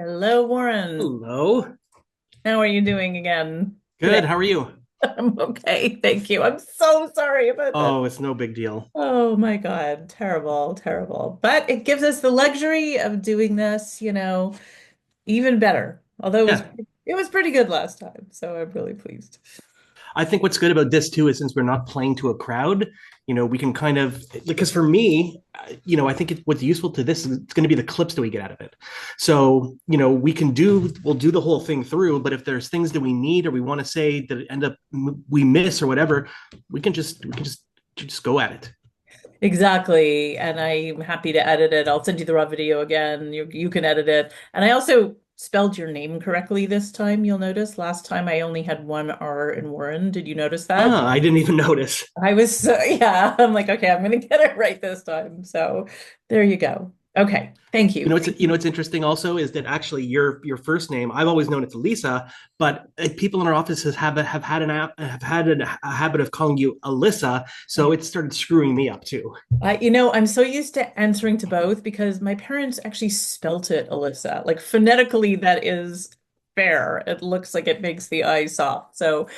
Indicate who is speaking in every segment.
Speaker 1: Hello, Warren.
Speaker 2: Hello.
Speaker 1: How are you doing again today?
Speaker 2: Good. How are you?
Speaker 1: I'm okay, thank you. I'm so sorry about this.
Speaker 2: Oh, it's no big deal.
Speaker 1: Oh my God, terrible, terrible. But it gives us the luxury of doing this, even better. Although
Speaker 2: Yeah.
Speaker 1: it was pretty good last time, so I'm really pleased.
Speaker 2: I think what's good about this too is since we're not playing to a crowd, we can kind of, because for me, I think what's useful to this is it's going to be the clips that we get out of it. So, we'll do the whole thing through, but if there's things that we need or we want to say that end up we miss or whatever, we can just go at it.
Speaker 1: Exactly. And I'm happy to edit it. I'll send you the raw video again. You can edit it. And I also spelled your name correctly this time, you'll notice. Last time I only had one R in Warren. Did you notice that?
Speaker 2: I didn't even notice.
Speaker 1: I was so, yeah, I'm like, okay, I'm gonna get it right this time. So there you go. Okay. Thank you. Thank you.
Speaker 2: What's interesting also is that actually your first name I've always known it's Lisa, but people in our offices have had a habit of calling you Alyssa, so it started screwing me up too.
Speaker 1: I'm so used to answering to both because my parents actually spelt it Alyssa. Like phonetically, that is fair. It looks like it makes the I soft. So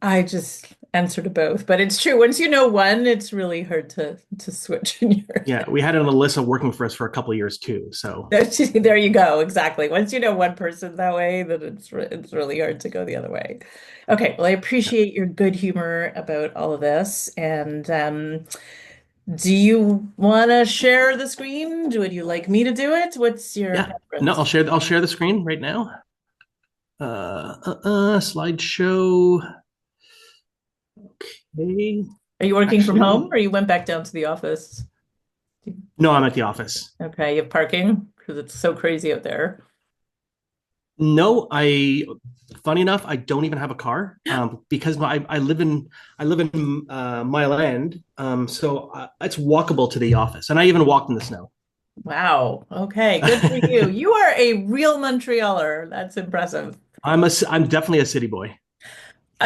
Speaker 1: I just answer to both. But it's true. Once you know one, it's really hard to switch in your
Speaker 2: Yeah,
Speaker 1: head.
Speaker 2: we had an Alyssa working for us for a couple of years too. So
Speaker 1: There you go. Exactly. Once you know one person that way, then it's really hard to go the other way. Okay. Well, I appreciate your good humor about all of this. And do you want to share the screen? Would you like me to do it? What's your
Speaker 2: yeah, no,
Speaker 1: preference?
Speaker 2: I'll share the screen right now. Slideshow. Okay,
Speaker 1: Are you working from home
Speaker 2: actually,
Speaker 1: or you went back down to the office?
Speaker 2: no, I'm at the office.
Speaker 1: Okay, you have parking because it's so crazy out there.
Speaker 2: No, funny enough, I don't even have a car because I live in Mile End, so it's walkable to the office, and I even walked in the snow.
Speaker 1: Wow. Okay, good for you. You are a real Montrealer. That's impressive.
Speaker 2: I'm definitely a city boy.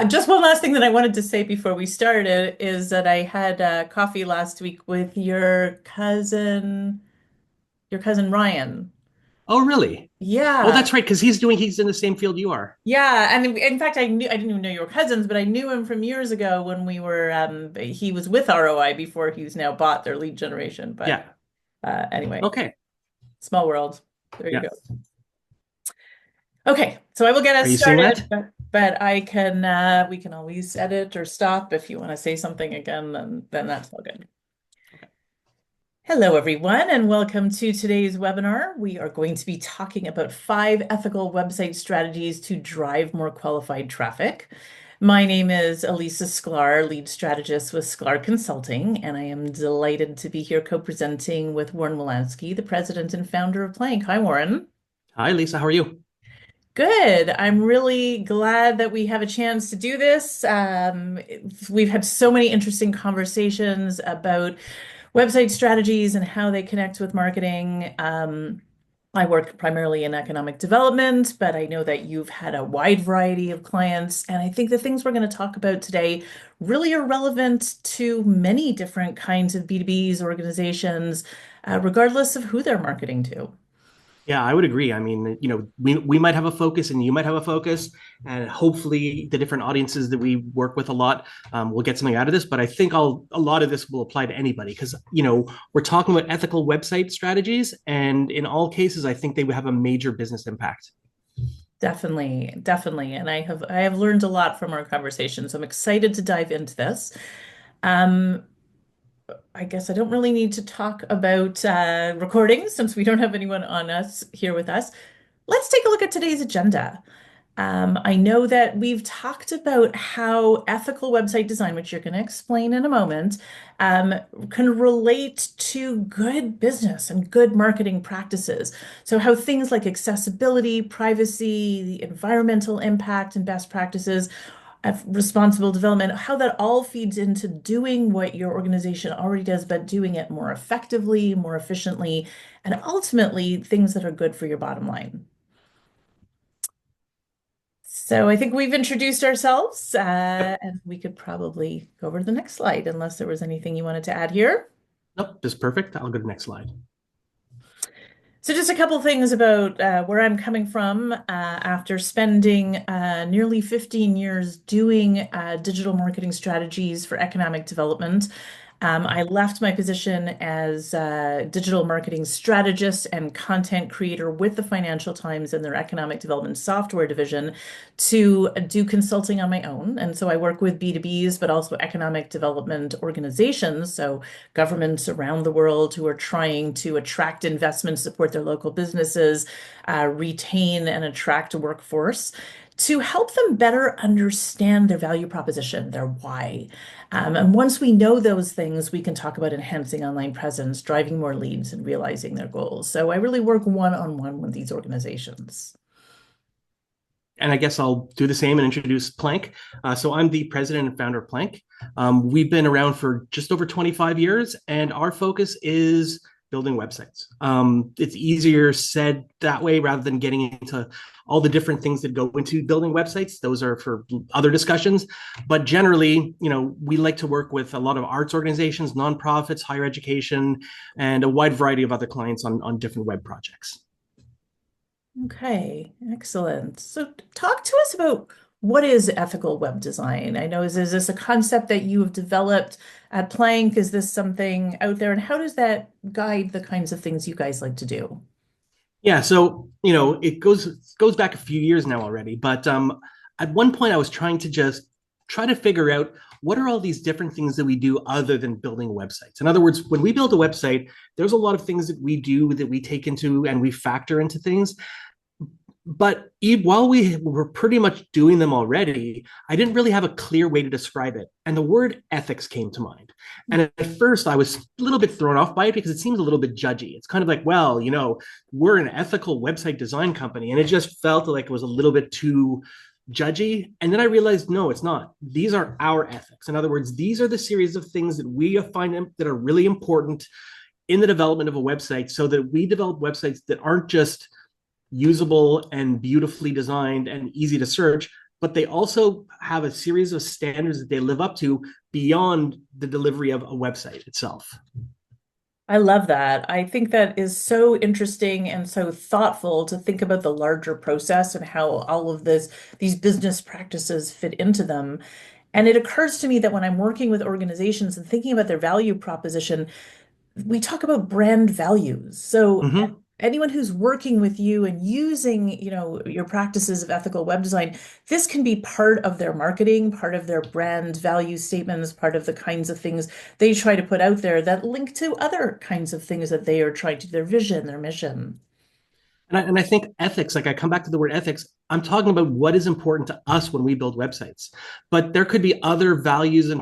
Speaker 1: Just one last thing that I wanted to say before we started is that I had coffee last week with your cousin Ryan.
Speaker 2: Oh, really? Oh,
Speaker 1: Yeah.
Speaker 2: that's right, because he's in the same field you are.
Speaker 1: Yeah, and in fact, I didn't even know you were cousins, but I knew him from years ago when we were he was with ROI before he's now bought their lead generation. But
Speaker 2: Yeah.
Speaker 1: anyway,
Speaker 2: Okay.
Speaker 1: small world. There you
Speaker 2: Yeah.
Speaker 1: go. Okay, so I will get
Speaker 2: Are
Speaker 1: us
Speaker 2: you seeing
Speaker 1: started,
Speaker 2: that?
Speaker 1: but I can we can always edit or stop if you want to say something again, then that's all good.
Speaker 2: Okay.
Speaker 1: Hello, everyone, and welcome to today's webinar. We are going to be talking about 5 ethical website strategies to drive more qualified traffic. My name is Elisa Sklar, lead strategist with Sklar Consulting, and I am delighted to be here co-presenting with Warren Wolanski, the president and founder of Plank. Hi, Warren.
Speaker 2: Hi, Lisa. How are you?
Speaker 1: Good. I'm really glad that we have a chance to do this. We've had so many interesting conversations about website strategies and how they connect with marketing. I work primarily in economic development, but I know that you've had a wide variety of clients. And I think the things we're going to talk about today really are relevant to many different kinds of B2Bs, organizations, regardless of who they're marketing to.
Speaker 2: Yeah, I would agree. I mean, we might have a focus and you might have a focus, and hopefully the different audiences that we work with a lot will get something out of this. But I think a lot of this will apply to anybody because, we're talking about ethical website strategies. And in all cases, I think they would have a major business impact.
Speaker 1: Definitely, definitely. And I have learned a lot from our conversation. So I'm excited to dive into this. Um, I guess I don't really need to talk about recordings since we don't have anyone on us here with us. Let's take a look at today's agenda. I know that we've talked about how ethical website design, which you're going to explain in a moment, um, can relate to good business and good marketing practices. So, how things like accessibility, privacy, the environmental impact, and best practices, responsible development, how that all feeds into doing what your organization already does, but doing it more effectively, more efficiently, and ultimately things that are good for your bottom line. So I think we've introduced ourselves,
Speaker 2: Yep.
Speaker 1: and we could probably go over to the next slide unless there was anything you wanted to add here.
Speaker 2: Nope, this is perfect. I'll go to the next slide.
Speaker 1: So, just a couple things about where I'm coming from. After spending nearly 15 years doing digital marketing strategies for economic development, I left my position as digital marketing strategist and content creator with the Financial Times and their economic development software division to do consulting on my own. And so I work with B2Bs, but also economic development organizations. So governments around the world who are trying to attract investment, support their local businesses, retain and attract a workforce to help them better understand their value proposition, their why. And once we know those things, we can talk about enhancing online presence, driving more leads, and realizing their goals. So I really work one-on-one with these organizations.
Speaker 2: And I guess I'll do the same and introduce Plank. So I'm the president and founder of Plank. We've been around for just over 25 years, and our focus is building websites. It's easier said that way rather than getting into all the different things that go into building websites. Those are for other discussions. But generally, we like to work with a lot of arts organizations, nonprofits, higher education, and a wide variety of other clients on different web projects.
Speaker 1: Okay, excellent. So talk to us about what is ethical web design? I know is this a concept that you have developed at Plank? Is this something out there? And how does that guide the kinds of things you guys like to do?
Speaker 2: Yeah, so it goes back a few years now already, but at one point I was trying to just try to figure out what are all these different things that we do other than building websites. In other words, when we build a website, there's a lot of things that we do that we take into and we factor into things. But while we were pretty much doing them already, I didn't really have a clear way to describe it. And the word ethics came to mind. And at first, I was a little bit thrown off by it because it seems a little bit judgy. It's kind of like, well, we're an ethical website design company. And it just felt like it was a little bit too judgy. And then I realized, no, it's not. These are our ethics. In other words, these are the series of things that we find that are really important in the development of a website so that we develop websites that aren't just usable and beautifully designed and easy to search, but they also have a series of standards that they live up to beyond the delivery of a website itself.
Speaker 1: I love that. I think that is so interesting and so thoughtful to think about the larger process and how all of these business practices fit into them. And it occurs to me that when I'm working with organizations and thinking about their value proposition, we talk about brand values. So
Speaker 2: Mm-hmm.
Speaker 1: anyone who's working with you and using, your practices of ethical web design, this can be part of their marketing, part of their brand value statements, part of the kinds of things they try to put out there that link to other kinds of things that they are trying to their vision, their mission.
Speaker 2: And I think ethics, like I come back to the word ethics, I'm talking about what is important to us when we build websites. But there could be other values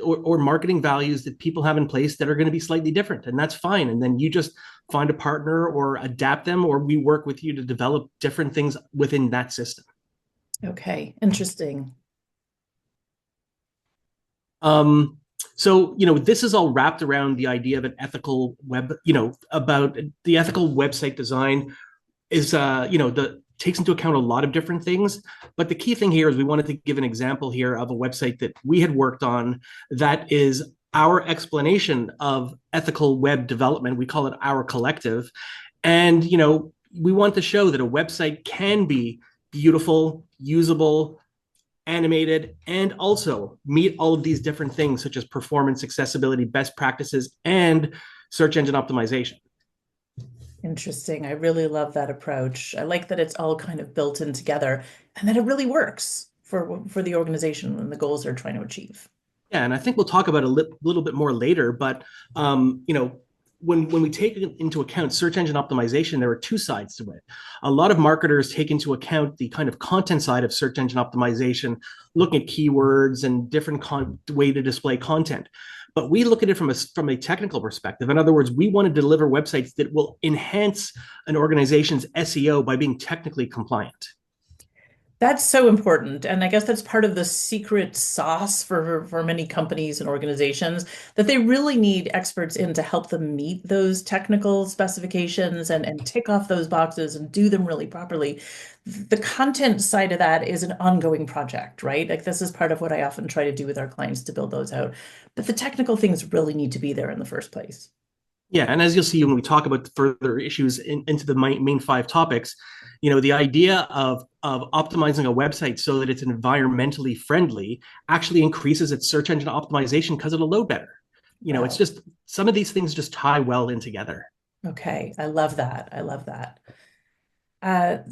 Speaker 2: or marketing values that people have in place that are going to be slightly different, and that's fine. And then you just find a partner or adapt them, or we work with you to develop different things within that system.
Speaker 1: Okay, interesting.
Speaker 2: Um, so, this is all wrapped around the idea of an ethical web, about the ethical website design is, the takes into account a lot of different things. But the key thing here is we wanted to give an example here of a website that we had worked on that is our explanation of ethical web development. We call it our collective. And, we want to show that a website can be beautiful, usable, animated, and also meet all of these different things such as performance, accessibility, best practices, and search engine optimization.
Speaker 1: Interesting. I really love that approach. I like that it's all kind of built in together and that it really works for the organization and the goals they're trying to achieve.
Speaker 2: Yeah, and I think we'll talk about little bit more later. But when we take into account search engine optimization, there are two sides to it. A lot of marketers take into account the kind of content side of search engine optimization, looking at keywords and different way to display content. But we look at it from a technical perspective. In other words, we want to deliver websites that will enhance an organization's SEO by being technically compliant.
Speaker 1: That's so important. And I guess that's part of the secret sauce for many companies and organizations that they really need experts in to help them meet those technical specifications and tick off those boxes and do them really properly. The content side of that is an ongoing project, right? Like this is part of what I often try to do with our clients to build those out. But the technical things really need to be there in the first place.
Speaker 2: Yeah, and as you'll see when we talk about the further issues into the main five topics, the idea of optimizing a website so that it's environmentally friendly actually increases its search engine optimization because it'll load better. It's
Speaker 1: Wow.
Speaker 2: just some of these things just tie well in together.
Speaker 1: Okay. I love that. I love that.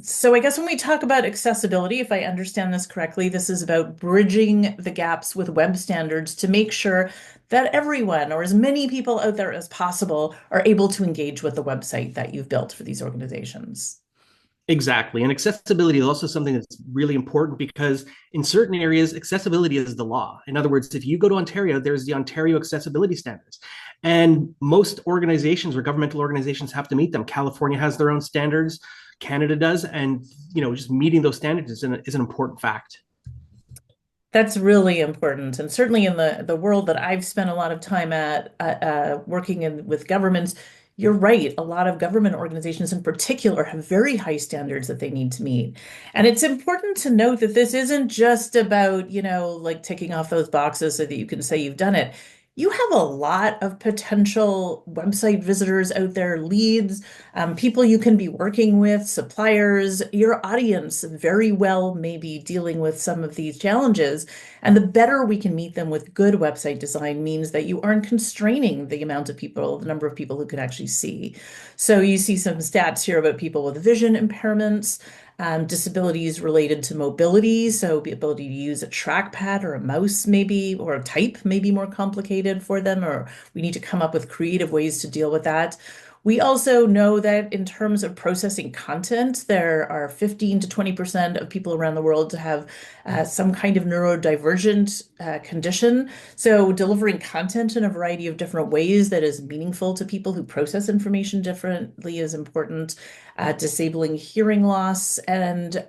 Speaker 1: So I guess when we talk about accessibility, if I understand this correctly, this is about bridging the gaps with web standards to make sure that everyone or as many people out there as possible are able to engage with the website that you've built for these organizations.
Speaker 2: Exactly. And accessibility is also something that's really important because in certain areas, accessibility is the law. In other words, if you go to Ontario, there's the Ontario accessibility standards. And most organizations or governmental organizations have to meet them. California has their own standards, Canada does. And, just meeting those standards is an important fact.
Speaker 1: That's really important. And certainly in the world that I've spent a lot of time at working in with governments, you're right. A lot of government organizations in particular have very high standards that they need to meet. And it's important to note that this isn't just about, like ticking off those boxes so that you can say you've done it. You have a lot of potential website visitors out there, leads, people you can be working with, suppliers, your audience very well may be dealing with some of these challenges. And the better we can meet them with good website design means that you aren't constraining the amount of people, the number of people who can actually see. So you see some stats here about people with vision impairments. Disabilities related to mobility, so the ability to use a trackpad or a mouse maybe, or a type may be more complicated for them, or we need to come up with creative ways to deal with that. We also know that in terms of processing content, there are 15 to 20% of people around the world to have some kind of neurodivergent condition. So delivering content in a variety of different ways that is meaningful to people who process information differently is important. Disabling hearing loss and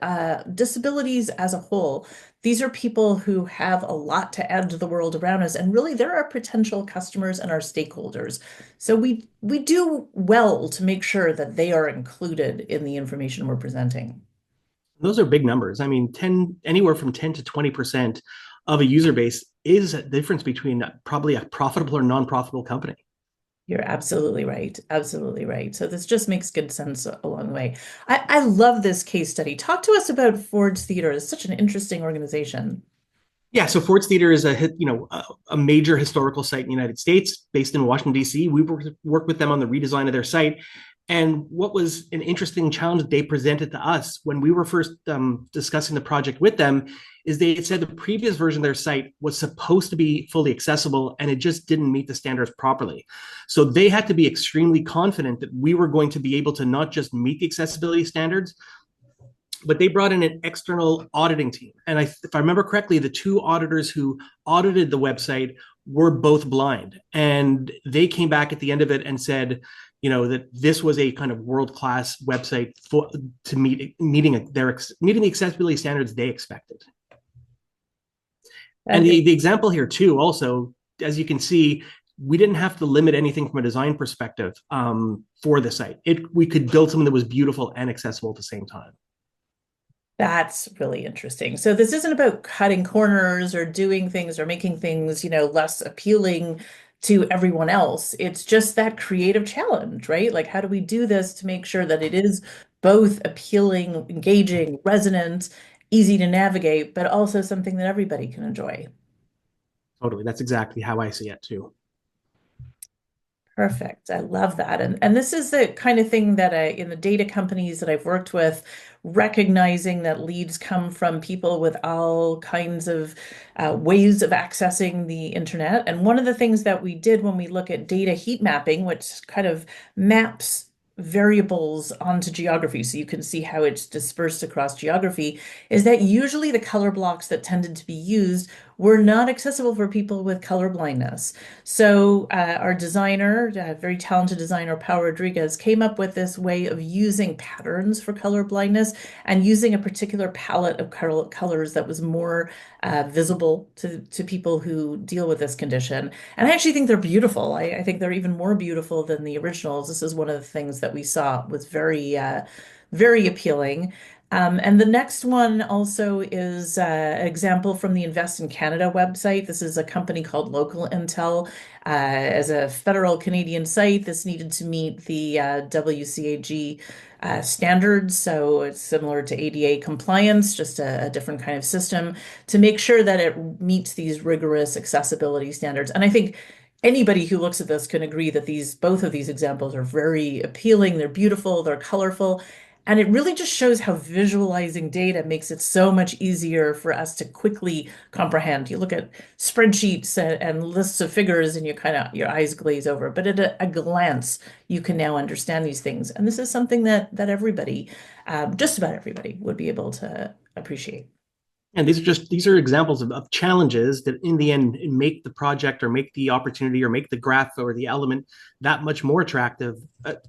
Speaker 1: disabilities as a whole. These are people who have a lot to add to the world around us, and really they're our potential customers and our stakeholders. So we do well to make sure that they are included in the information we're presenting.
Speaker 2: Those are big numbers. I mean, anywhere from 10 to 20% of a user base is a difference between probably a profitable or non-profitable company.
Speaker 1: You're absolutely right. Absolutely right. So this just makes good sense along the way. I love this case study. Talk to us about Ford's Theater. It's such an interesting organization.
Speaker 2: Yeah, so Ford's Theater is a major historical site in the United States, based in Washington D.C. We worked with them on the redesign of their site, and what was an interesting challenge that they presented to us when we were first discussing the project with them is they had said the previous version of their site was supposed to be fully accessible, and it just didn't meet the standards properly. So they had to be extremely confident that we were going to be able to not just meet the accessibility standards, but they brought in an external auditing team. And if I remember correctly, the two auditors who audited the website were both blind. And they came back at the end of it and said, that this was a kind of world-class website to meeting the accessibility standards they expected. And
Speaker 1: That is
Speaker 2: the example here too, also, as you can see, we didn't have to limit anything from a design perspective for the site. We could build something that was beautiful and accessible at the same time.
Speaker 1: That's really interesting. So this isn't about cutting corners or doing things or making things, less appealing to everyone else. It's just that creative challenge, right? Like, how do we do this to make sure that it is both appealing, engaging, resonant, easy to navigate, but also something that everybody can enjoy?
Speaker 2: Totally. That's exactly how I see it too.
Speaker 1: Perfect. I love that. And this is the kind of thing that in the data companies that I've worked with, recognizing that leads come from people with all kinds of ways of accessing the internet. And one of the things that we did when we look at data heat mapping, which kind of maps variables onto geography, so you can see how it's dispersed across geography, is that usually the color blocks that tended to be used were not accessible for people with color blindness. So our designer, very talented designer, Paul Rodriguez, came up with this way of using patterns for color blindness and using a particular palette of colors that was more visible to people who deal with this condition. And I actually think they're beautiful. I think they're even more beautiful than the originals. This is one of the things that we saw was very appealing. And the next one also is an example from the Invest in Canada website. This is a company called Local Intel. As a federal Canadian site, this needed to meet the WCAG standards. So it's similar to ADA compliance, just a different kind of system to make sure that it meets these rigorous accessibility standards. And I think anybody who looks at this can agree that both of these examples are very appealing. They're beautiful, they're colorful. And it really just shows how visualizing data makes it so much easier for us to quickly comprehend. You look at spreadsheets and lists of figures and your eyes glaze over. But at a glance, you can now understand these things. And this is something that everybody, just about everybody, would be able to appreciate.
Speaker 2: And these are examples of challenges that in the end make the project or make the opportunity or make the graph or the element that much more attractive,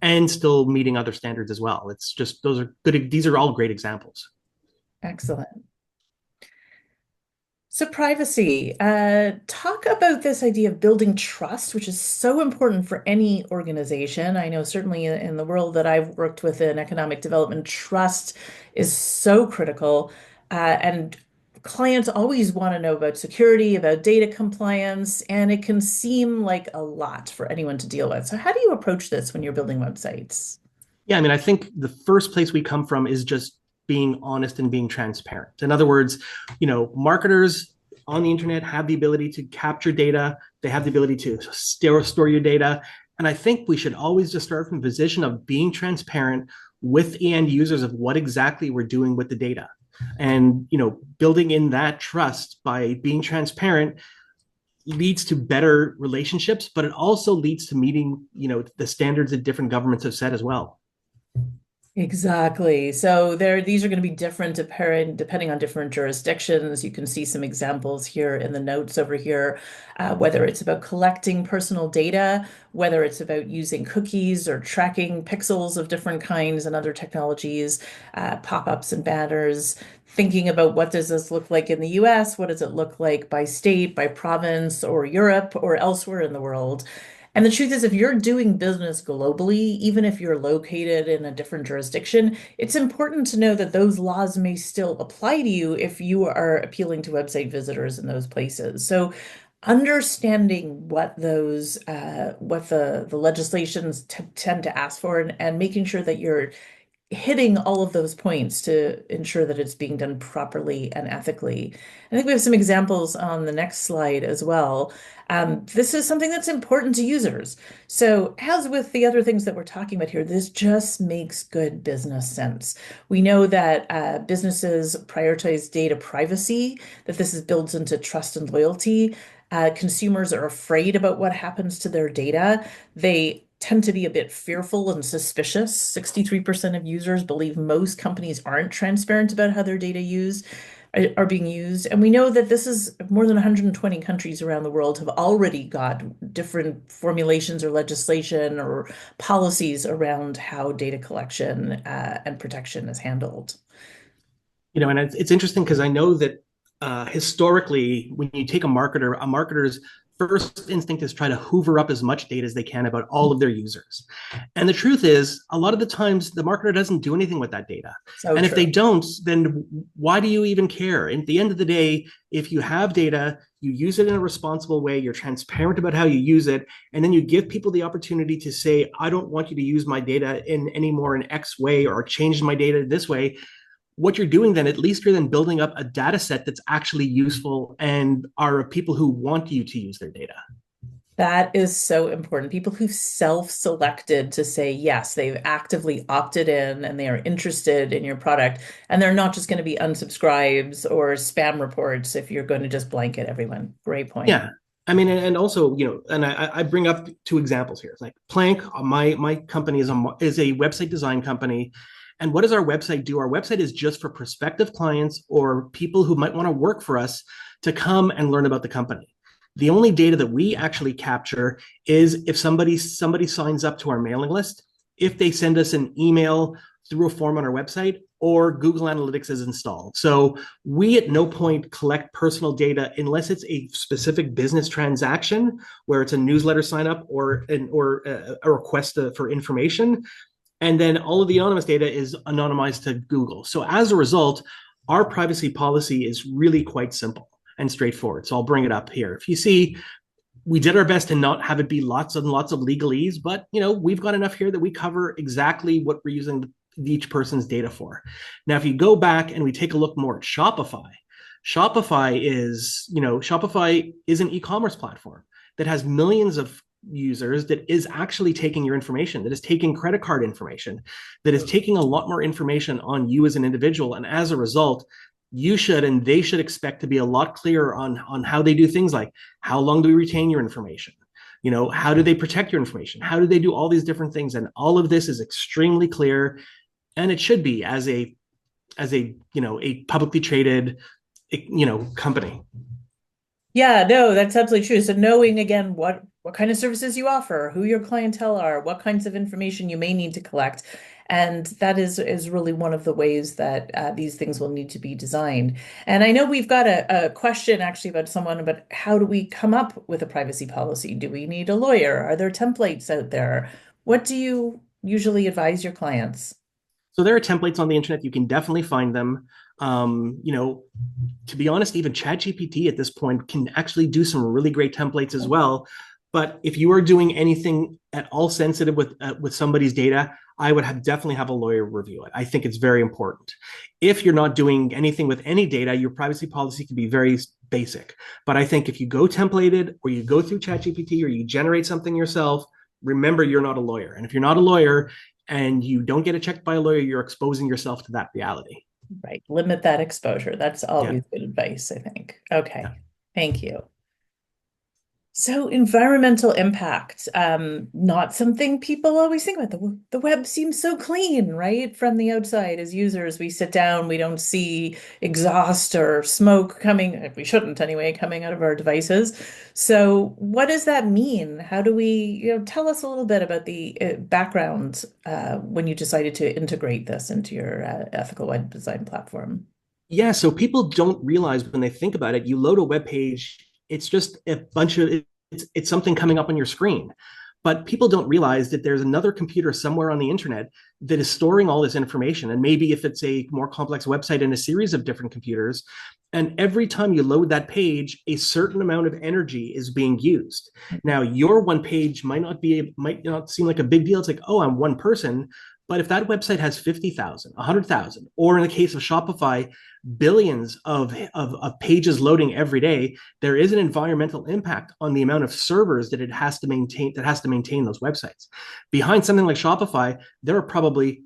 Speaker 2: and still meeting other standards as well. It's just those are good. These are all great examples.
Speaker 1: Excellent. So privacy, talk about this idea of building trust, which is so important for any organization. I know certainly in the world that I've worked with in economic development, trust is so critical. And clients always want to know about security, about data compliance, and it can seem like a lot for anyone to deal with. So how do you approach this when you're building websites?
Speaker 2: Yeah, I mean, I think the first place we come from is just being honest and being transparent. In other words, marketers on the internet have the ability to capture data, they have the ability to store your data. And I think we should always just start from a position of being transparent with the end users of what exactly we're doing with the data. And building in that trust by being transparent leads to better relationships, but it also leads to meeting the standards that different governments have set as well.
Speaker 1: Exactly. So these are going to be different depending on different jurisdictions. You can see some examples here in the notes over here, whether it's about collecting personal data, whether it's about using cookies or tracking pixels of different kinds and other technologies, pop-ups and banners, thinking about what does this look like in the US? What does it look like by state, by province, or Europe, or elsewhere in the world? And the truth is, if you're doing business globally, even if you're located in a different jurisdiction, it's important to know that those laws may still apply to you if you are appealing to website visitors in those places. So understanding what the legislations tend to ask for and making sure that you're hitting all of those points to ensure that it's being done properly and ethically. I think we have some examples on the next slide as well. This is something that's important to users. So, as with the other things that we're talking about here, this just makes good business sense. We know that businesses prioritize data privacy, that this is builds into trust and loyalty. Consumers are afraid about what happens to their data. They tend to be a bit fearful and suspicious. 63% of users believe most companies aren't transparent about how their data are being used. And we know that this is more than 120 countries around the world have already got different formulations or legislation or policies around how data collection and protection is handled.
Speaker 2: And it's interesting because I know that historically, when you take a marketer's first instinct is try to hoover up as much data as they can about all of their users. And the truth is, a lot of the times, the marketer doesn't do anything with that data.
Speaker 1: So
Speaker 2: And if they
Speaker 1: true.
Speaker 2: don't, then why do you even care? And at the end of the day, if you have data, you use it in a responsible way, you're transparent about how you use it, and then you give people the opportunity to say, I don't want you to use my data in any more in X way or change my data this way. What you're doing then, at least you're then building up a data set that's actually useful and are people who want you to use their data.
Speaker 1: That is so important. People who've self-selected to say yes, they've actively opted in and they are interested in your product, and they're not just going to be unsubscribes or spam reports if you're going to just blanket everyone. Great point.
Speaker 2: Yeah. I mean, and also, and I bring up two examples here. It's like Plank, my company is a website design company. And what does our website do? Our website is just for prospective clients or people who might want to work for us to come and learn about the company. The only data that we actually capture is if somebody signs up to our mailing list, if they send us an email through a form on our website, or Google Analytics is installed. So we at no point collect personal data unless it's a specific business transaction where it's a newsletter sign up or a request for information. And then all of the anonymous data is anonymized to Google. So as a result, our privacy policy is really quite simple and straightforward. So I'll bring it up here. If you see, we did our best to not have it be lots and lots of legalese, but we've got enough here that we cover exactly what we're using each person's data for. Now, if you go back and we take a look more at Shopify, Shopify is an e-commerce platform that has millions of users, that is actually taking your information, that is taking credit card information, that is taking a lot more information on you as an individual. And as a result, you should and they should expect to be a lot clearer on how they do things like how long do we retain your information, how do they protect your information, how do they do all these different things, and all of this is extremely clear, and it should be as a publicly traded company.
Speaker 1: Yeah, no, that's absolutely true. So knowing again what kind of services you offer, who your clientele are, what kinds of information you may need to collect, and that is really one of the ways that these things will need to be designed. And I know we've got a question actually about someone, but how do we come up with a privacy policy? Do we need a lawyer? Are there templates out there? What do you usually advise your clients?
Speaker 2: So there are templates on the internet. You can definitely find them. To be honest, even ChatGPT at this point can actually do some really great templates as well. But if you are doing anything at all sensitive with somebody's data, I would definitely have a lawyer review it. I think it's very important. If you're not doing anything with any data, your privacy policy can be very basic. But I think if you go templated or you go through ChatGPT or you generate something yourself, remember you're not a lawyer. And if you're not a lawyer and you don't get it checked by a lawyer, you're exposing yourself to that reality.
Speaker 1: Right. Limit that exposure. That's
Speaker 2: Yeah.
Speaker 1: always good advice, I think. Okay.
Speaker 2: Yeah.
Speaker 1: Thank you. So environmental impact, not something people always think about. The web seems so clean, right? From the outside, as users, we sit down, we don't see exhaust or smoke coming, we shouldn't anyway, coming out of our devices. So what does that mean? How do we, tell us a little bit about the background when you decided to integrate this into your ethical web design platform?
Speaker 2: Yeah, so people don't realize when they think about it, you load a web page, it's just a bunch of it's something coming up on your screen. But people don't realize that there's another computer somewhere on the internet that is storing all this information. And maybe if it's a more complex website in a series of different computers, and every time you load that page, a certain amount of energy is being used. Now, your one page might not seem like a big deal. It's like, oh, I'm one person. But if that website has 50,000, 100,000, or in the case of Shopify, billions of pages loading every day, there is an environmental impact on the amount of servers that it has to maintain those websites. Behind something like Shopify, there are probably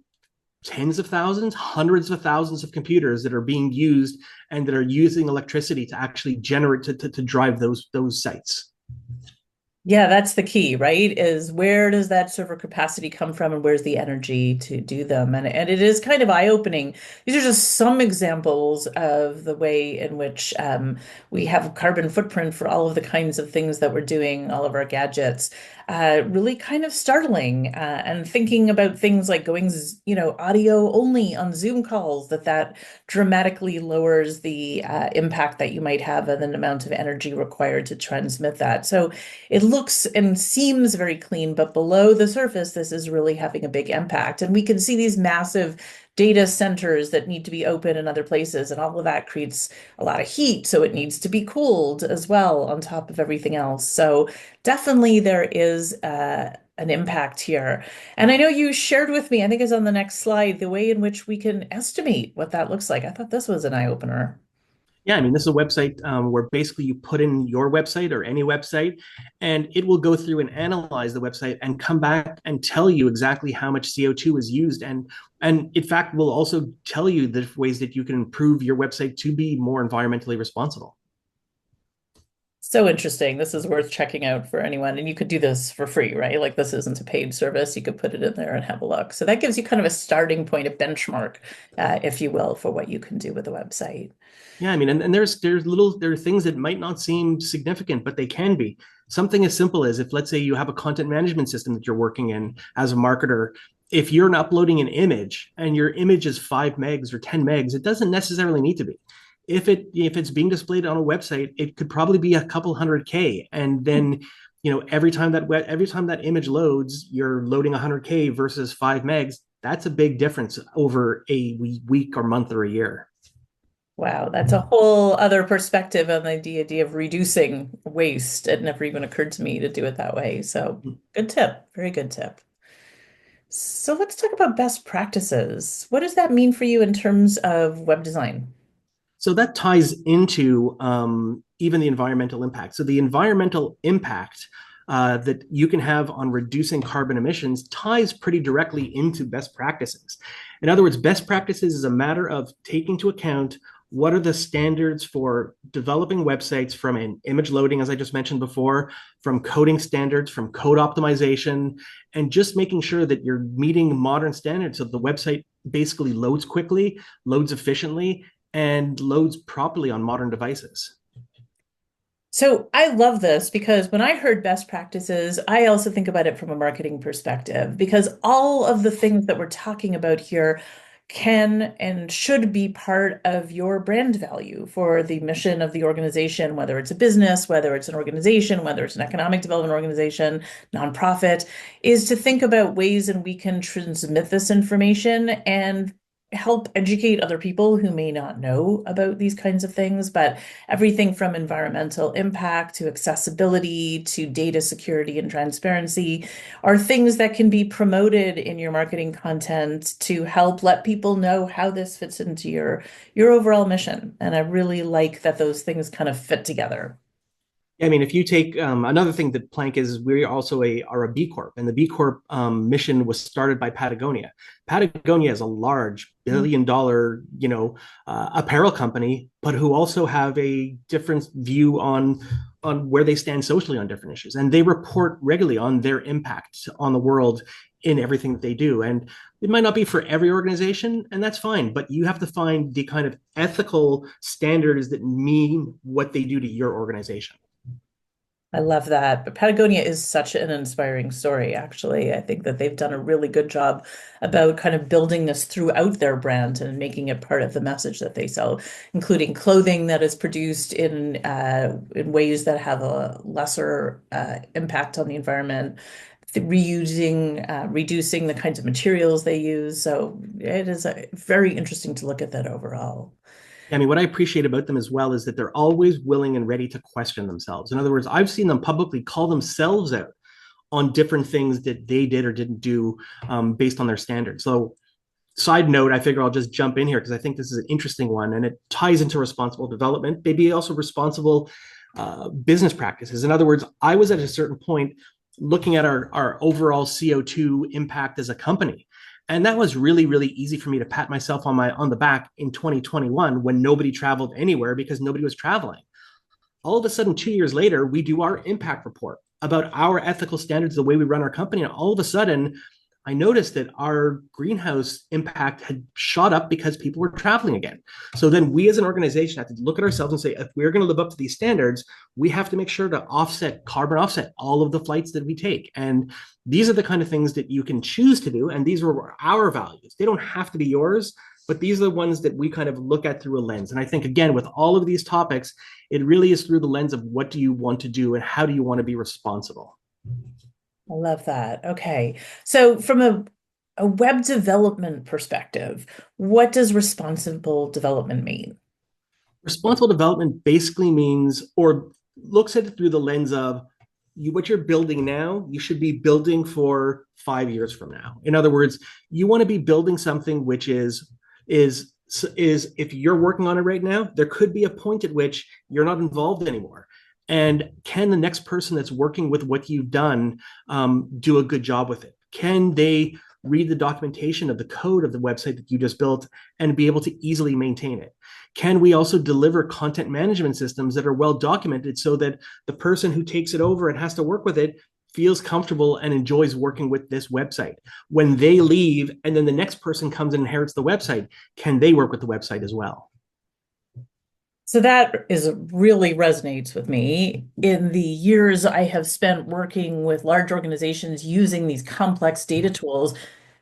Speaker 2: tens of thousands, hundreds of thousands of computers that are being used and that are using electricity to actually generate to drive those sites.
Speaker 1: Yeah, that's the key, right? Is where does that server capacity come from and where's the energy to do them? And it is kind of eye-opening. These are just some examples of the way in which we have a carbon footprint for all of the kinds of things that we're doing, all of our gadgets. Really kind of startling. And thinking about things like going, audio only on Zoom calls, that dramatically lowers the impact that you might have and the amount of energy required to transmit that. So it looks and seems very clean, but below the surface, this is really having a big impact. And we can see these massive data centers that need to be open in other places, and all of that creates a lot of heat. So it needs to be cooled as well on top of everything else. So definitely there is an impact here. And I know you shared with me, I think it's on the next slide, the way in which we can estimate what that looks like. I thought this was an eye opener.
Speaker 2: Yeah, I mean, this is a website where basically you put in your website or any website, and it will go through and analyze the website and come back and tell you exactly how much CO2 is used, and in fact will also tell you the ways that you can improve your website to be more environmentally responsible.
Speaker 1: So interesting. This is worth checking out for anyone. And you could do this for free, right? Like this isn't a paid service. You could put it in there and have a look. So that gives you kind of a starting point, a benchmark, if you will, for what you can do with the website.
Speaker 2: Yeah, I mean, and there are things that might not seem significant, but they can be. Something as simple as, if let's say you have a content management system that you're working in as a marketer, if you're not uploading an image and your image is 5 megs or 10 megs, it doesn't necessarily need to be. If it's being displayed on a website, it could probably be a couple hundred K. And then every time that image loads, you're loading 100K versus 5 megs. That's a big difference over a week or month or a year.
Speaker 1: Wow, that's a whole other perspective on the idea of reducing waste. It never even occurred to me to do it that way. So, good tip. Very good tip. So, let's talk about best practices. What does that mean for you in terms of web design?
Speaker 2: So that ties into even the environmental impact. So the environmental impact that you can have on reducing carbon emissions ties pretty directly into best practices. In other words, best practices is a matter of taking into account what are the standards for developing websites from an image loading, as I just mentioned before, from coding standards, from code optimization, and just making sure that you're meeting modern standards so the website basically loads quickly, loads efficiently, and loads properly on modern devices.
Speaker 1: So I love this because when I heard best practices, I also think about it from a marketing perspective because all of the things that we're talking about here can and should be part of your brand value for the mission of the organization, whether it's a business, whether it's an organization, whether it's an economic development organization, nonprofit, is to think about ways in we can transmit this information and help educate other people who may not know about these kinds of things, but everything from environmental impact to accessibility to data security and transparency are things that can be promoted in your marketing content to help let people know how this fits into your overall mission. And I really like that those things kind of fit together.
Speaker 2: I mean, if you take another thing that Plank is, we also are a B Corp, and the B Corp mission was started by Patagonia. Patagonia is a large billion-dollar, apparel company, but who also have a different view on where they stand socially on different issues, and they report regularly on their impact on the world in everything that they do. And it might not be for every organization, and that's fine, but you have to find the kind of ethical standards that mean what they do to your organization.
Speaker 1: I love that. But Patagonia is such an inspiring story, actually. I think that they've done a really good job about kind of building this throughout their brand and making it part of the message that they sell, including clothing that is produced in ways that have a lesser impact on the environment, reducing the kinds of materials they use. So it is very interesting to look at that overall.
Speaker 2: I mean, what I appreciate about them as well is that they're always willing and ready to question themselves. In other words, I've seen them publicly call themselves out on different things that they did or didn't do based on their standards. So, side note, I figure I'll just jump in here because I think this is an interesting one and it ties into responsible development, maybe also responsible business practices. In other words, I was at a certain point looking at our overall CO2 impact as a company. And that was really, really easy for me to pat myself on the back in 2021 when nobody traveled anywhere because nobody was traveling. All of a sudden, 2 years later, we do our impact report about our ethical standards, the way we run our company. And all of a sudden, I noticed that our greenhouse impact had shot up because people were traveling again. So then we as an organization have to look at ourselves and say, if we're going to live up to these standards, we have to make sure to carbon offset all of the flights that we take. And these are the kind of things that you can choose to do. And these are our values. They don't have to be yours, but these are the ones that we kind of look at through a lens. And I think, again, with all of these topics, it really is through the lens of what do you want to do and how do you want to be responsible.
Speaker 1: I love that. Okay. So from a web development perspective, what does responsible development mean?
Speaker 2: Responsible development basically means, or looks at it through the lens of what you're building now, you should be building for 5 years from now. In other words, you want to be building something which is if you're working on it right now, there could be a point at which you're not involved anymore. And can the next person that's working with what you've done do a good job with it? Can they read the documentation of the code of the website that you just built and be able to easily maintain it? Can we also deliver content management systems that are well documented so that the person who takes it over and has to work with it feels comfortable and enjoys working with this website? When they leave and then the next person comes and inherits the website, can they work with the website as well?
Speaker 1: So that is really resonates with me. In the years I have spent working with large organizations using these complex data tools,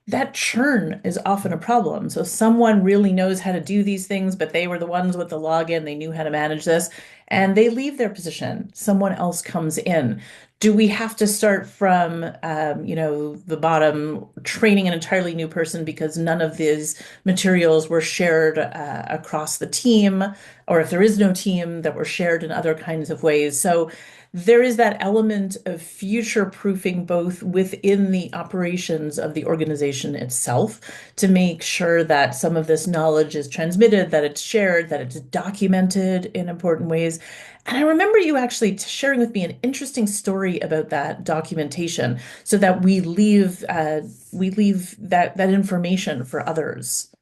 Speaker 1: that churn is often a problem. So someone really knows how to do these things, but they were the ones with the login, they knew how to manage this, and they leave their position. Someone else comes in. do we have to start from, the bottom, training an entirely new person because none of these materials were shared across the team, or if there is no team, that were shared in other kinds of ways? So there is that element of future proofing both within the operations of the organization itself to make sure that some of this knowledge is transmitted, that it's shared, that it's documented in important ways. And I remember you actually sharing with me an interesting story about that documentation so that we leave that information for others.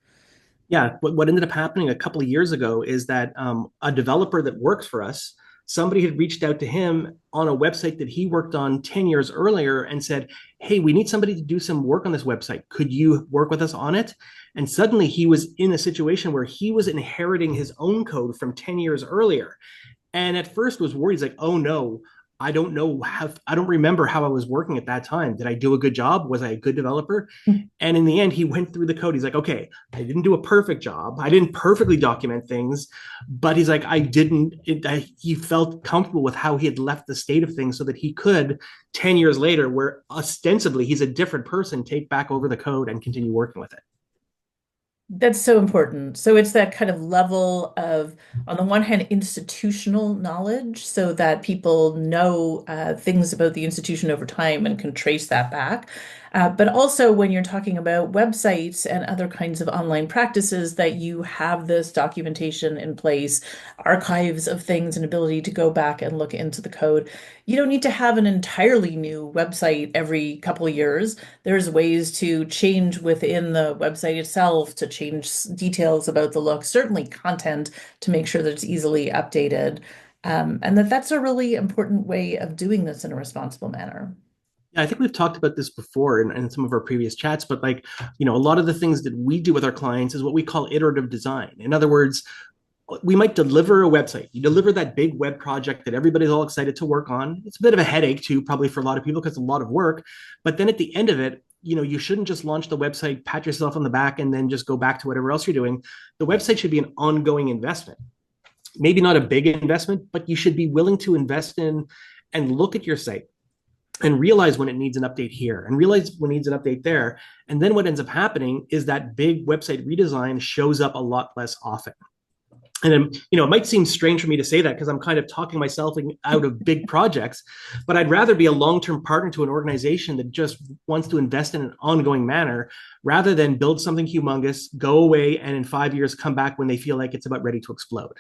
Speaker 2: Yeah, what ended up happening a couple of years ago is that a developer that works for us, somebody had reached out to him on a website that he worked on 10 years earlier and said, "Hey, we need somebody to do some work on this website. Could you work with us on it?" And suddenly he was in a situation where he was inheriting his own code from 10 years earlier. And at first was worried. He's like, "Oh no, I don't know how, I don't remember how I was working at that time. Did I do a good job? Was I a good developer?" And in the end, he went through the code. He's like, "Okay, I didn't do a perfect job. I didn't perfectly document things, but," he's like, "I didn't," he felt comfortable with how he had left the state of things so that he could 10 years later, where ostensibly he's a different person, take back over the code and continue working with it.
Speaker 1: That's so important. So it's that kind of level of, on the one hand, institutional knowledge so that people know things about the institution over time and can trace that back. But also when you're talking about websites and other kinds of online practices, that you have this documentation in place, archives of things, and ability to go back and look into the code. You don't need to have an entirely new website every couple of years. There's ways to change within the website itself to change details about the look, certainly content to make sure that it's easily updated. And that's a really important way of doing this in a responsible manner.
Speaker 2: Yeah, I think we've talked about this before in some of our previous chats, but like, a lot of the things that we do with our clients is what we call iterative design. In other words, we might deliver a website. You deliver that big web project that everybody's all excited to work on. It's a bit of a headache too, probably for a lot of people because it's a lot of work. But then at the end of it, you shouldn't just launch the website, pat yourself on the back, and then just go back to whatever else you're doing. The website should be an ongoing investment. Maybe not a big investment, but you should be willing to invest in and look at your site and realize when it needs an update here and realize when it needs an update there. And then what ends up happening is that big website redesign shows up a lot less often. And it might seem strange for me to say that because I'm kind of talking myself out of big projects, but I'd rather be a long-term partner to an organization that just wants to invest in an ongoing manner rather than build something humongous, go away, and in 5 years come back when they feel like it's about ready to explode.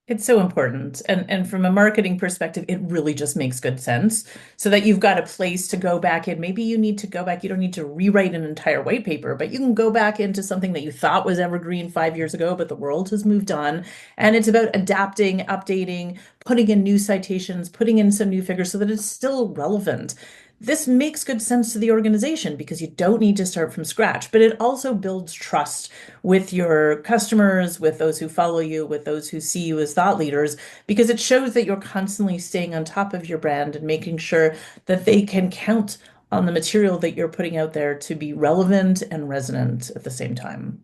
Speaker 1: It's so important. And from a marketing perspective, it really just makes good sense so that you've got a place to go back in. Maybe you need to go back, you don't need to rewrite an entire white paper, but you can go back into something that you thought was evergreen 5 years ago, but the world has moved on. And it's about adapting, updating, putting in new citations, putting in some new figures so that it's still relevant. This makes good sense to the organization because you don't need to start from scratch, but it also builds trust with your customers, with those who follow you, with those who see you as thought leaders, because it shows that you're constantly staying on top of your brand and making sure that they can count on the material that you're putting out there to be relevant and resonant at the same time.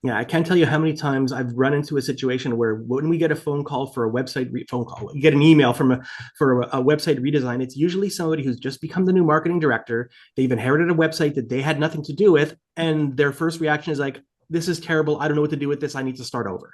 Speaker 2: Yeah, I can't tell you how many times I've run into a situation where when we get a phone call for a phone call, you get an email for a website redesign. It's usually somebody who's just become the new marketing director. They've inherited a website that they had nothing to do with, and their first reaction is like, "This is terrible. I don't know what to do with this. I need to start over."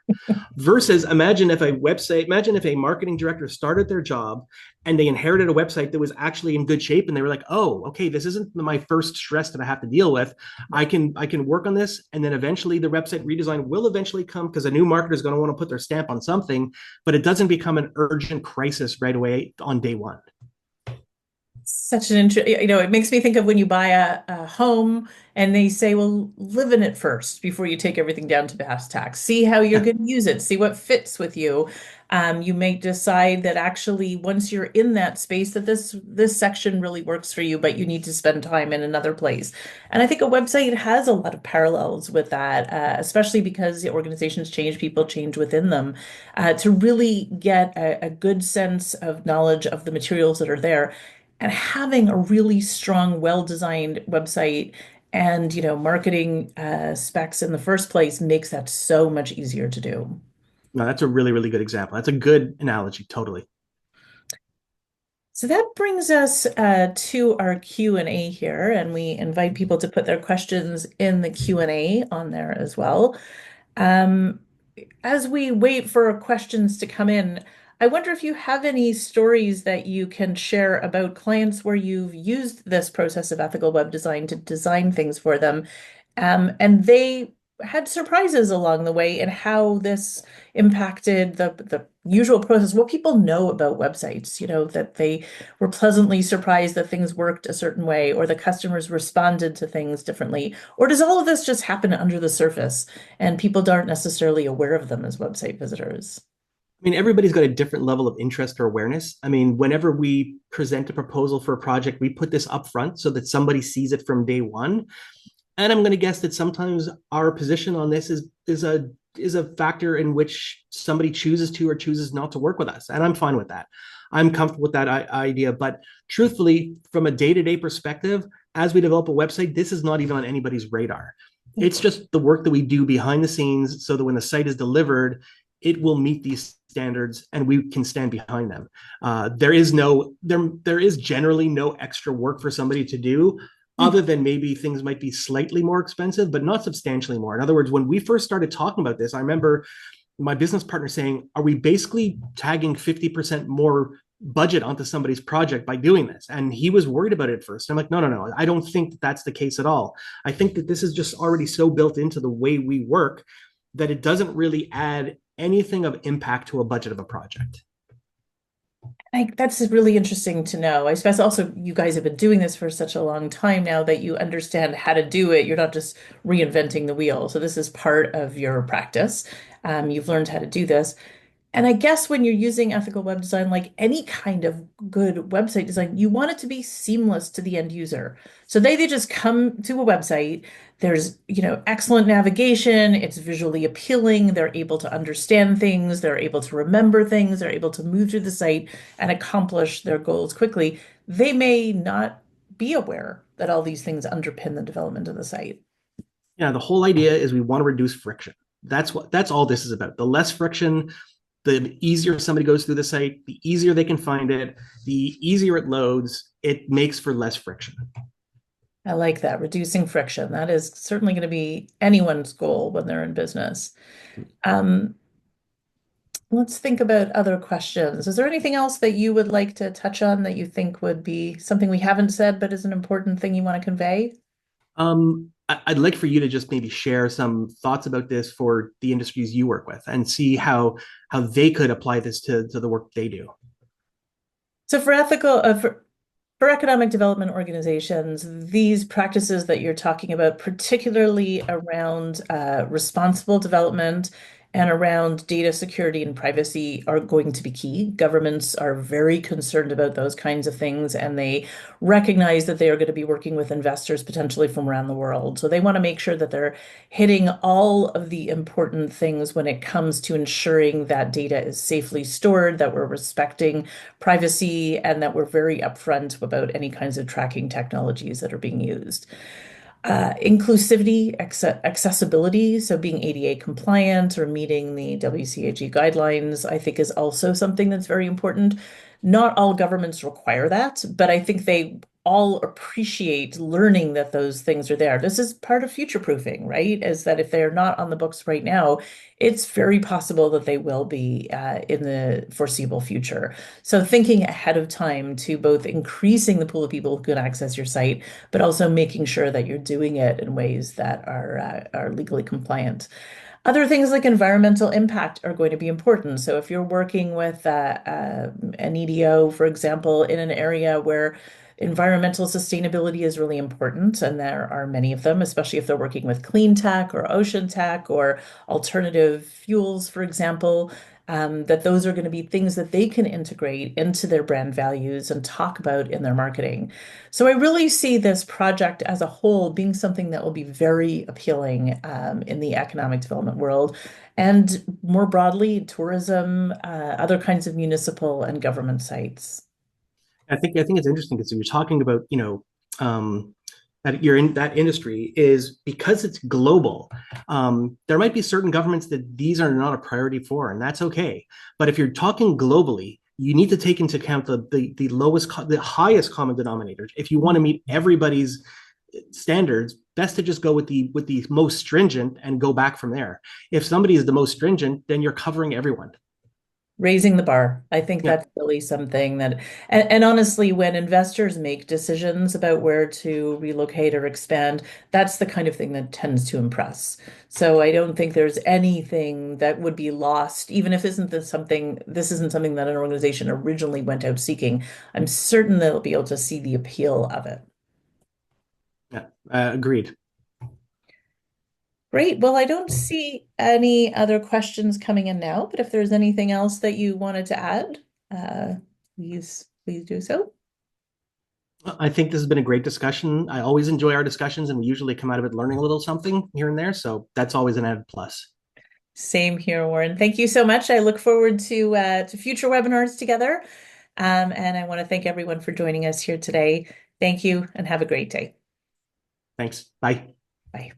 Speaker 2: Versus imagine if a marketing director started their job and they inherited a website that was actually in good shape and they were like, "Oh, okay, this isn't my first stress that I have to deal with. I can work on this." And then eventually the website redesign will eventually come because a new marketer is going to want to put their stamp on something, but it doesn't become an urgent crisis right away on day one.
Speaker 1: Such an it makes me think of when you buy a home and they say, well, live in it first before you take everything down to past tax. See how you're
Speaker 2: Yeah.
Speaker 1: going to use it, see what fits with you. You may decide that actually once you're in that space that this section really works for you, but you need to spend time in another place. And I think a website has a lot of parallels with that, especially because the organizations change, people change within them, to really get a good sense of knowledge of the materials that are there. And having a really strong, well-designed website and, marketing specs in the first place makes that so much easier to do.
Speaker 2: No, that's a really, really good example. That's a good analogy. Totally.
Speaker 1: So that brings us to our Q&A here, and we invite people to put their questions in the Q&A on there as well. Um, as we wait for questions to come in, I wonder if you have any stories that you can share about clients where you've used this process of ethical web design to design things for them, and they had surprises along the way and how this impacted the usual process, what people know about websites, that they were pleasantly surprised that things worked a certain way or the customers responded to things differently. Or does all of this just happen under the surface and people aren't necessarily aware of them as website visitors?
Speaker 2: I mean, everybody's got a different level of interest or awareness. I mean, whenever we present a proposal for a project, we put this up front so that somebody sees it from day one. And I'm going to guess that sometimes our position on this is a factor in which somebody chooses to or chooses not to work with us, and I'm fine with that. I'm comfortable with that idea. But truthfully, from a day-to-day perspective, as we develop a website, this is not even on anybody's radar. It's just the work that we do behind the scenes so that when the site is delivered, it will meet these standards and we can stand behind them. There is generally no extra work for somebody to do other than maybe things might be slightly more expensive, but not substantially more. In other words, when we first started talking about this, I remember my business partner saying, "Are we basically tagging 50% more budget onto somebody's project by doing this?" And he was worried about it at first. I'm like, no, no, no, I don't think that that's the case at all. I think that this is just already so built into the way we work that it doesn't really add anything of impact to a budget of a project.
Speaker 1: That's really interesting to know. I suppose also you guys have been doing this for such a long time now that you understand how to do it. You're not just reinventing the wheel. So this is part of your practice. You've learned how to do this. And I guess when you're using ethical web design, like any kind of good website design, you want it to be seamless to the end user. So they just come to a website, there's, excellent navigation, it's visually appealing, they're able to understand things, they're able to remember things, they're able to move through the site and accomplish their goals quickly. They may not be aware that all these things underpin the development of the site.
Speaker 2: Yeah, the whole idea is we want to reduce friction. That's all this is about. The less friction, the easier somebody goes through the site, the easier they can find it, the easier it loads. It makes for less friction.
Speaker 1: I like that, reducing friction. That is certainly going to be anyone's goal when they're in business. Um, let's think about other questions. Is there anything else that you would like to touch on that you think would be something we haven't said, but is an important thing you want to convey?
Speaker 2: I'd like for you to just maybe share some thoughts about this for the industries you work with and see how they could apply this to the work they do.
Speaker 1: So for economic development organizations, these practices that you're talking about, particularly around responsible development and around data security and privacy, are going to be key. Governments are very concerned about those kinds of things, and they recognize that they are going to be working with investors potentially from around the world. So they want to make sure that they're hitting all of the important things when it comes to ensuring that data is safely stored, that we're respecting privacy, and that we're very upfront about any kinds of tracking technologies that are being used. Inclusivity, accessibility, so being ADA compliant or meeting the WCAG guidelines, I think is also something that's very important. Not all governments require that, but I think they all appreciate learning that those things are there. This is part of future proofing, right? Is that if they're not on the books right now, it's very possible that they will be in the foreseeable future. So thinking ahead of time to both increasing the pool of people who can access your site, but also making sure that you're doing it in ways that are legally compliant. Other things like environmental impact are going to be important. So if you're working with an EDO, for example, in an area where environmental sustainability is really important, and there are many of them, especially if they're working with clean tech or ocean tech or alternative fuels, for example, that those are going to be things that they can integrate into their brand values and talk about in their marketing. So I really see this project as a whole being something that will be very appealing in the economic development world and more broadly, tourism, other kinds of municipal and government sites.
Speaker 2: I think it's interesting because you're talking about that you're in that industry is because it's global. There might be certain governments that these are not a priority for, and that's okay. But if you're talking globally, you need to take into account the lowest, the highest common denominator. If you want to meet everybody's standards, best to just go with the most stringent and go back from there. If somebody is the most stringent, then you're covering everyone.
Speaker 1: Raising the bar. I think
Speaker 2: Yeah.
Speaker 1: that's really something that, and honestly, when investors make decisions about where to relocate or expand, that's the kind of thing that tends to impress. So I don't think there's anything that would be lost, even if this isn't something that an organization originally went out seeking. I'm certain they'll be able to see the appeal of it.
Speaker 2: Yeah. Agreed.
Speaker 1: Great. Well, I don't see any other questions coming in now, but if there's anything else that you wanted to add, uh, please do so.
Speaker 2: I think this has been a great discussion. I always enjoy our discussions, and we usually come out of it learning a little something here and there. So that's always an added plus.
Speaker 1: Same here, Warren. Thank you so much. I look forward to future webinars together. And I want to thank everyone for joining us here today. Thank you and have a great day.
Speaker 2: Thanks. Bye.
Speaker 1: Bye.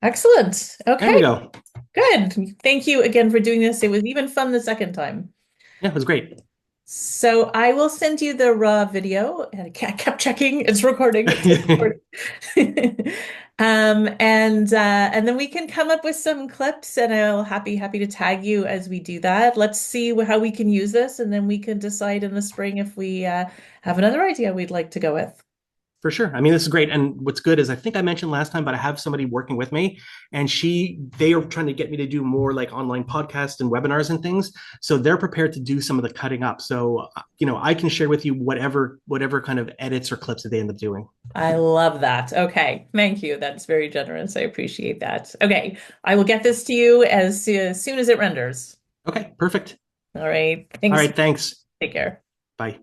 Speaker 1: Excellent.
Speaker 2: There
Speaker 1: Okay,
Speaker 2: we go.
Speaker 1: good. Thank you again for doing this. It was even fun the second time.
Speaker 2: Yeah, it was great.
Speaker 1: So I will send you the raw video, and I kept checking. It's recording. It's recording. And then we can come up with some clips, and I'll happy to tag you as we do that. Let's see how we can use this, and then we can decide in the spring if we have another idea we'd like to go with.
Speaker 2: For sure. I mean, this is great. And what's good is I think I mentioned last time, but I have somebody working with me and they are trying to get me to do more like online podcasts and webinars and things. So they're prepared to do some of the cutting up. So, I can share with you whatever kind of edits or clips that they end up doing.
Speaker 1: I love that. Okay, thank you. That's very generous. I appreciate that. Okay, I will get this to you as soon as it renders.
Speaker 2: Okay, perfect.
Speaker 1: All right.
Speaker 2: All
Speaker 1: Thanks.
Speaker 2: right. Thanks.
Speaker 1: Take care.
Speaker 2: Bye.